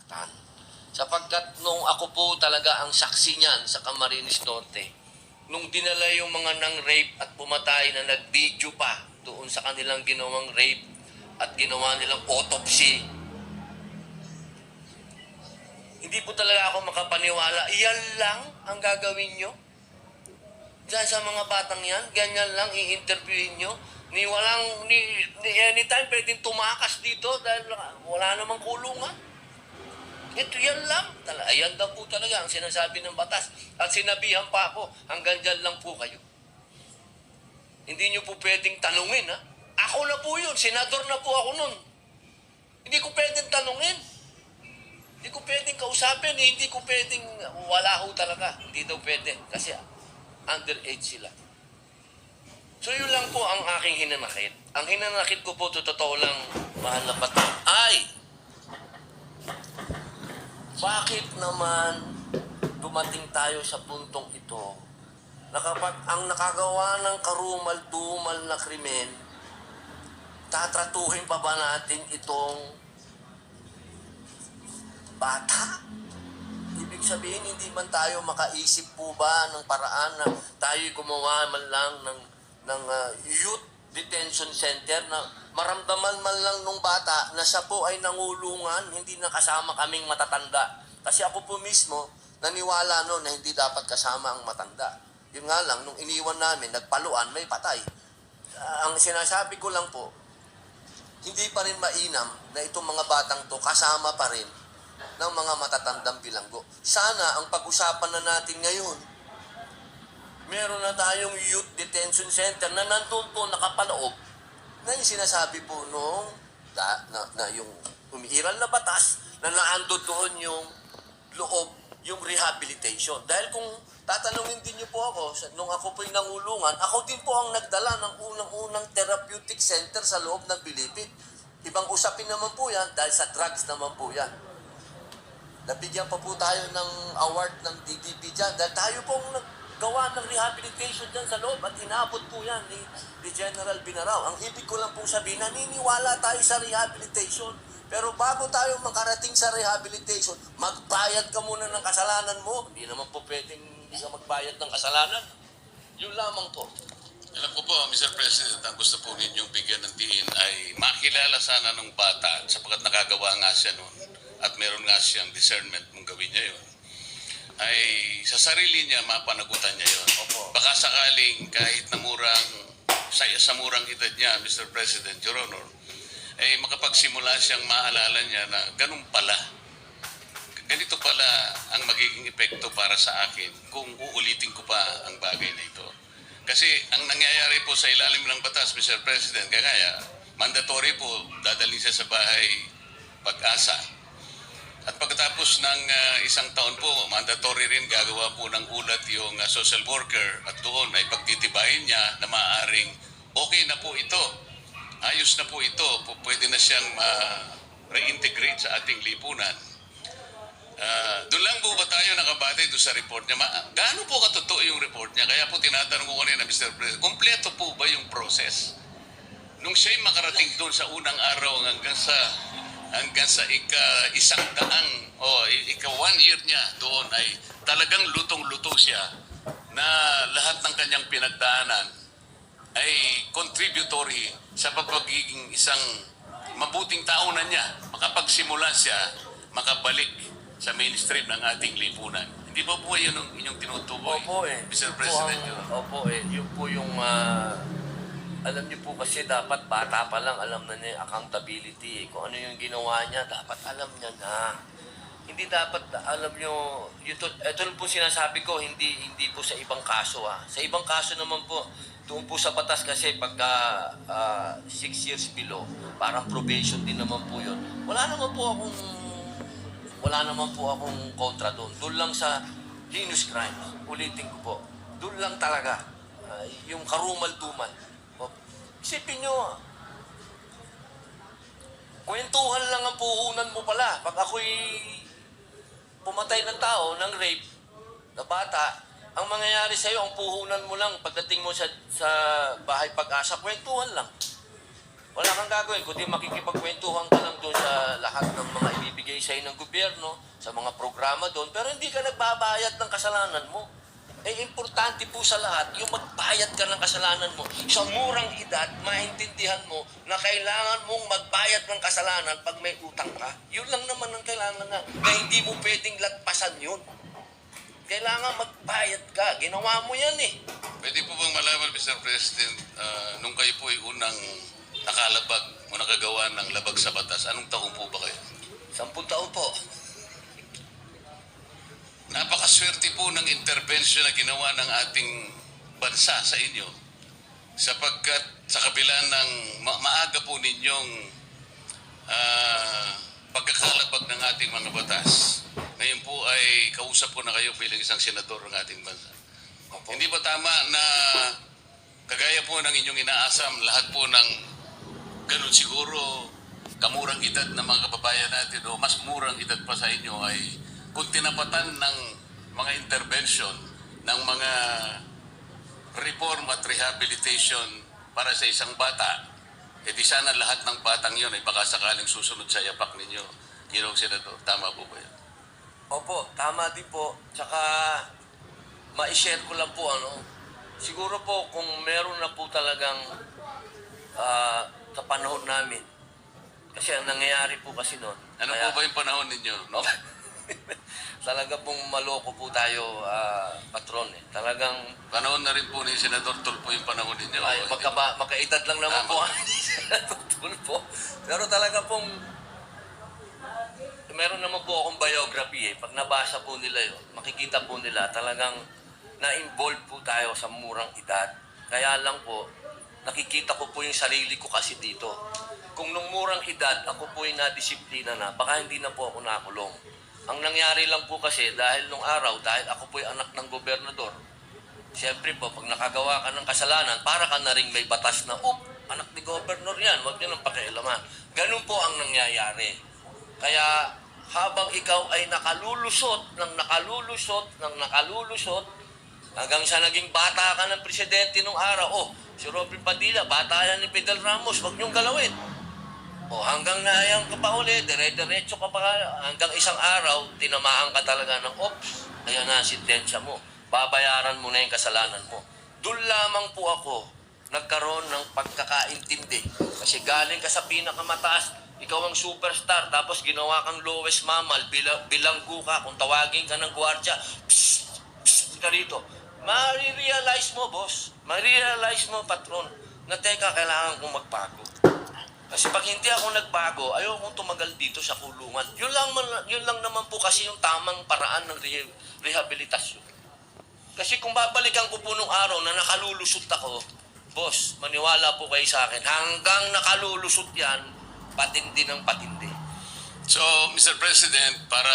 nasaktan. Sapagkat nung ako po talaga ang saksi niyan sa Camarines Norte, nung dinala yung mga nang-rape at pumatay na nag-video pa doon sa kanilang ginawang rape at ginawa nilang autopsy, hindi po talaga ako makapaniwala. Iyan lang ang gagawin nyo? Diyan sa mga batang yan, ganyan lang i-interviewin nyo? Ni anytime pwedeng tumakas dito dahil wala namang kulungan. Ito yan lang. Ayan lang po talaga ang sinasabi ng batas. At sinabihan pa ako, hanggang dyan lang po kayo. Hindi nyo po pwedeng tanungin, ha? Ako na po yun. Senador na po ako nun. Hindi ko pwedeng tanungin. Hindi ko pwedeng kausapin. Hindi ko pwedeng, wala ho talaga. Hindi daw pwede. Kasi underage sila. So yun lang po ang aking hinanakit. Ang hinanakit ko po, totoo lang, mahal na bato, ay, bakit naman dumating tayo sa puntong ito na kapag ang nakagawa ng karumal-dumal na krimen, tatratuhin pa ba natin itong bata? Ibig sabihin, hindi man tayo makaisip po ba ng paraan na tayo'y gumawa man lang ng youth detention center na maramdaman man lang nung bata na siya po ay nangulungan, hindi na kasama kaming matatanda. Kasi ako po mismo, naniwala noon na hindi dapat kasama ang matanda. Yun nga lang, nung iniwan namin, nagpaluan, may patay. Ang sinasabi ko lang po, hindi pa rin mainam na itong mga batang to kasama pa rin ng mga matatandang bilanggo. Sana ang pag-usapan na natin ngayon, meron na tayong youth detention center na nandun po nakapaloob na yung sinasabi po nung na yung umiiral na batas na naandun doon yung loob, yung rehabilitation. Dahil kung tatanungin din niyo po ako, nung ako po'y nangulungan, ako din po ang nagdala ng unang-unang therapeutic center sa loob ng Bilibid. Ibang usapin naman po yan dahil sa drugs naman po yan. Nabigyan pa po tayo ng award ng DDP dyan dahil tayo pong gawa ng rehabilitation dyan sa loob at inabot po yan ni General Binarao. Ang ibig ko lang pong sabihin, naniniwala tayo sa rehabilitation. Pero bago tayo makarating sa rehabilitation, magbayad ka muna ng kasalanan mo. Hindi naman po pwedeng hindi ka magbayad ng kasalanan. Yun lamang po. Alam ko po, Mr. President, ang gusto po ninyong bigyan ng diin ay makilala sana ng bata sapagkat nakagawa nga siya noon at meron nga siyang discernment kung gawin niya yun. Ay sa sarili niya, mapanagutan niya yun. Opo. Baka sakaling kahit na sa murang edad niya, Mr. President, Your Honor, ay makapagsimula siyang maalala niya na ganun pala. Ganito pala ang magiging epekto para sa akin kung uulitin ko pa ang bagay na ito. Kasi ang nangyayari po sa ilalim ng batas, Mr. President, kagaya, mandatory po, dadalhin siya sa bahay pag-asa. At pagkatapos ng isang taon po, mandatory rin gagawa po ng ulat yung social worker at doon ay pagtitibayin niya na maaaring okay na po ito, ayos na po ito, pwede na siyang ma-reintegrate sa ating lipunan. Doon lang po ba tayo nakabatay doon sa report niya? Gaano po katotoo yung report niya? Kaya po tinatanong ko kanina, Mr. President, kompleto po ba yung process? Nung siya'y makarating doon sa unang araw hanggang sa isang daang o ika 1 year niya doon ay talagang lutong-luto siya na lahat ng kanyang pinagdaanan ay contributory sa pagiging isang mabuting tao na niya. Makapagsimula siya, makabalik sa mainstream ng ating lipunan. Hindi ba po yun ang inyong tinutukoy, Opo Mr. President? Opo yun po yung alam niyo po kasi dapat bata pa lang alam na niya yung accountability. Kung ano yung ginawa niya, dapat alam niya na. Hindi dapat alam niyo, ito po sinasabi ko, hindi po sa ibang kaso ha. Sa ibang kaso naman po, doon po sa batas kasi pagka 6 years below, parang probation din naman po yun. Wala naman po akong kontra doon. Doon lang sa heinous crimes. Ulitin ko po. Doon lang talaga. Yung karumal-dumal. Isipin nyo, kwentuhan lang ang puhunan mo pala. Pag ako'y pumatay ng tao, ng rape, na bata, ang mangyayari sa'yo, ang puhunan mo lang pagdating mo sa bahay pag-asa, kwentuhan lang. Wala kang gagawin, kundi makikipagkwentuhan ka lang doon sa lahat ng mga ibibigay sa'yo ng gobyerno, sa mga programa doon, pero hindi ka nagbabayad ng kasalanan mo. Eh, importante po sa lahat, yung magbayad ka ng kasalanan mo. Sa murang edad, maintindihan mo na kailangan mong magbayad ng kasalanan pag may utang ka. Yun lang naman ang kailangan na hindi mo pwedeng latpasan yun. Kailangan magbayad ka. Ginawa mo yan eh. Pwede po bang malaman, Mr. President, nung kayo po ay unang nakalabag o nakagawa ng labag sa batas, anong taon po ba kayo? 10 taon po. Napakaswerte po ng intervention na ginawa ng ating bansa sa inyo sapagkat sa kabila ng maaga po ninyong pagkakalabag ng ating mga batas, ngayon po ay kausap po na kayo bilang isang senador ng ating bansa. Opo. Hindi ba tama na kagaya po ng inyong inaasam, lahat po ng ganun siguro kamurang edad ng mga kababayan natin o mas murang edad pa sa inyo ay kung tinapatan ng mga intervention ng mga reform at rehabilitation para sa isang bata, eh di sana lahat ng batang yun ay baka sakaling susunod sa yapak ninyo. Ginoong Senador, tama po ba yun? Opo, tama din po. Tsaka, ma-share ko lang po, siguro po, kung meron na po talagang sa panahon namin, kasi ang nangyayari po kasi noon. Ano po ba yung panahon ninyo? No? Talaga pong maloko po tayo, patron eh. Talagang, Panahon na rin po ni Senador Tulfo yung panahon ninyo. ay, magkaedad lang naman po. Po. Pero talaga pong, meron naman po akong biography eh. Pag nabasa po nila yun, makikita po nila talagang na-involve po tayo sa murang edad. Kaya lang po, nakikita ko po yung sarili ko kasi dito. Kung nung murang edad, ako po yung nadisiplina na, baka hindi na po ako nakulong. Ang nangyari lang po kasi, dahil nung araw, dahil ako po yung anak ng gobernador, siyempre po, pag nakagawa ka ng kasalanan, para ka na rin may batas na, anak ni gobernador yan, huwag niyo nang pakialaman. Ganun po ang nangyayari. Kaya, habang ikaw ay nakalulusot, hanggang sa naging bata ka ng presidente nung araw, si Robin Padilla, bata yan ni Fidel Ramos, huwag niyong galawin. Hanggang naayang ka pa ulit, dire-diretso ka pa, hanggang isang araw, tinamaan ka talaga ng ayan na, sintensya mo. Babayaran mo na yung kasalanan mo. Doon lamang po ako nagkaroon ng pagkakaintindi. Kasi galing ka sa pinakamataas, ikaw ang superstar, tapos ginawa kang lowest mammal, bilanggo ka, kung tawagin ka ng gwardiya, psst, psst ka rito. Marirealize mo, boss. Marirealize mo, patron, na teka, kailangan kong magbago. Kasi pag hindi ako nagbago, ayaw kong tumagal dito sa kulungan. Yun lang naman po kasi yung tamang paraan ng rehabilitasyon. Kasi kung babalikan ko po nung araw na nakalulusot ako, boss, maniwala po kayo sa akin, hanggang nakalulusot yan, patindi ng patindi. So, Mr. President, para